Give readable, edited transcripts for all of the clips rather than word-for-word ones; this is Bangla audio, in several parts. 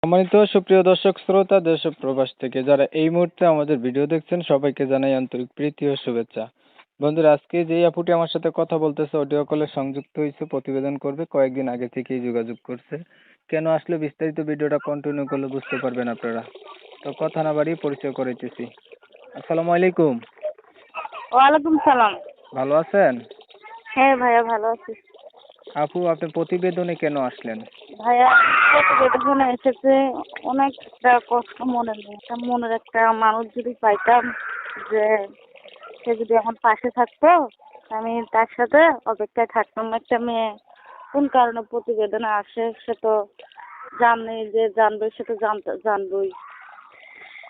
সম্মানিত সুপ্রিয় দর্শক শ্রোতা দেশ ও প্রবাস থেকে যারা এই মুহূর্তে আমাদের ভিডিও দেখছেন সবাইকে জানাই আন্তরিক প্রীতি ও শুভেচ্ছা। বন্ধুরা, আজকে যেই আপুটি আমার সাথে কথা বলতেছে অডিও কলে সংযুক্ত হয়েছে, প্রতিবেদন করবে, কয়েকদিন আগে থেকেই যোগাযোগ করছে। কেন আসলে বিস্তারিত ভিডিওটা কন্টিনিউ করলে বুঝতে পারবেন আপনারা। তো কথা না বাড়িয়ে পরিচয় করাইতেছি। আসসালামু আলাইকুম। ওয়ালাইকুম সালাম। ভালো আছেন? হ্যাঁ ভাইয়া, ভালো আছি। আপু, আপনি প্রতিবেদনে কেন আসলেন? ভাইয়া, প্রতিবেদনে এসেছে অনেকটা কষ্ট মনের নিয়ে। মনের একটা মানুষ যদি পাইতাম, যে সে যদি আমার পাশে থাকতো, আমি তার সাথে অপেক্ষায় থাকতাম। একটা মেয়ে কোন কারণে প্রতিবেদনে আসে সে তো জানে, যে জানবে সে তো জানবই।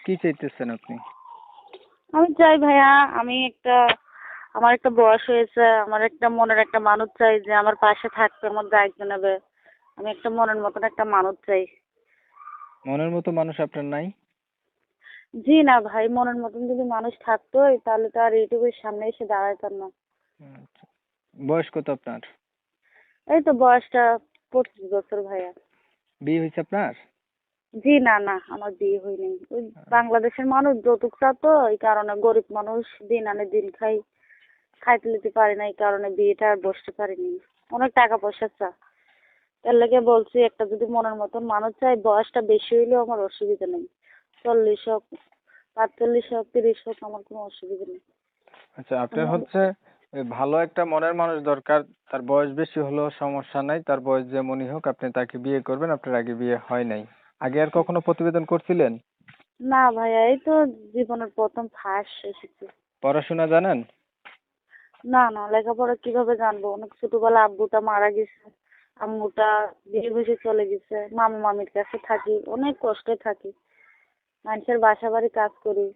কি চাইতেছেন আপনি? আমি চাই ভাইয়া, আমার একটা বয়স হয়েছে, আমার একটা মনের একটা মানুষ চাই যে আমার পাশে থাকবে, আমার দায়িত্ব নেবে। আমি একটা মনের মতন একটা মানুষ চাই। মনের মতো মানুষ আপনার নাই? জি না ভাই, মনের মতন যদি মানুষ থাকতোই তাহলে তো আর ইউটিউবের সামনে এসে দাঁড়াইতাম না। আচ্ছা। বয়স কত আপনার? এই তো বয়সটা 25 বছর ভাইয়া। বিয়ে হয়েছে আপনার? জি না না, আমার বিয়ে হয়নি। ওই বাংলাদেশের মানুষ যৌতুক চাতো, এই কারণে গরিব মানুষ দিন আনে দিন খাইতে নিতে পারি না, এই কারণে বিয়েটা আর বসতে পারিনি। অনেক টাকা পয়সা চা, তার লেগে বলছি একটা যদি মনের মতন মানুষ চাই, বয়সটা বেশি হইলেও আমার অসুবিধা নেই। 40 হোক, 45 হোক, 30 হোক, আমার কোনো অসুবিধা নেই। আচ্ছা, আপনার হচ্ছে ভালো একটা মনের মানুষ দরকার। তার বয়স বেশি হলেও সমস্যা নাই, তার বয়স যেমনই হোক আপনি তাকে বিয়ে করবেন। আপনার আগে বিয়ে হয় নাই? আগে আর কখনো প্রতিবেদন করছিলেন? না ভাইয়া, এই তো জীবনের প্রথম ফার্স্ট এসেছি। পড়াশোনা জানেন? না না, লেখাপড়া কিভাবে জানবো? অনেক ছোটবেলা আব্বুটা মারা গেছে, আম্মুটা বিয়ে ভেসে চলে গেছে, মামা মামির কাছে থাকি, অনেক কষ্টে থাকি, মানুষের বাসা বাড়ি কাজ করি,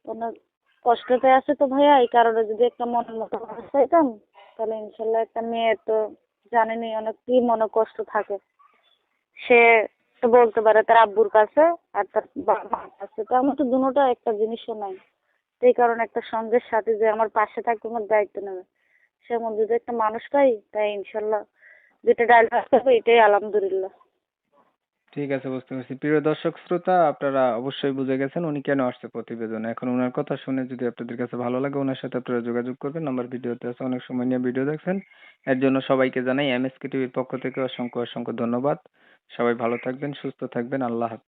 অনেক কষ্টতে আছে তো ভাইয়া। এই কারণে যদি একটা মনের মতো মানুষ চাইতাম, তাহলে ইনশাল্লাহ একটা মেয়ে তো জানেনি অনেক কি মনে কষ্ট থাকে, সে তো বলতে পারে তার আব্বুর কাছে আর তার বাবা মার কাছে। তো আমার তো দুটোটা একটা জিনিসও নাই। এই কারণে একটা সঙ্গের সাথে যে আমার পাশে থাকবে, আমার দায়িত্ব নেবে, সেমন যদি একটা মানুষ পাই, তাই ইনশাল্লাহ যেটা ডায়লগ করবো এটাই আলহামদুলিল্লাহ। ঠিক আছে, বুঝতে পারছি। প্রিয় দর্শক শ্রোতা, আপনারা অবশ্যই বুঝে গেছেন উনি কেন আসছে প্রতিবেদনে। এখন ওনার কথা শুনে যদি আপনাদের কাছে ভালো লাগে, ওনার সাথে আপনারা যোগাযোগ করবেন। নাম্বার ভিডিওতে আছে, অনেক সময় নিয়ে ভিডিও দেখছেন। এর জন্য সবাইকে জানাই এমএসকে টিভির পক্ষ থেকে অসংখ্য অসংখ্য ধন্যবাদ। সবাই ভালো থাকবেন, সুস্থ থাকবেন। আল্লাহ হাফেজ।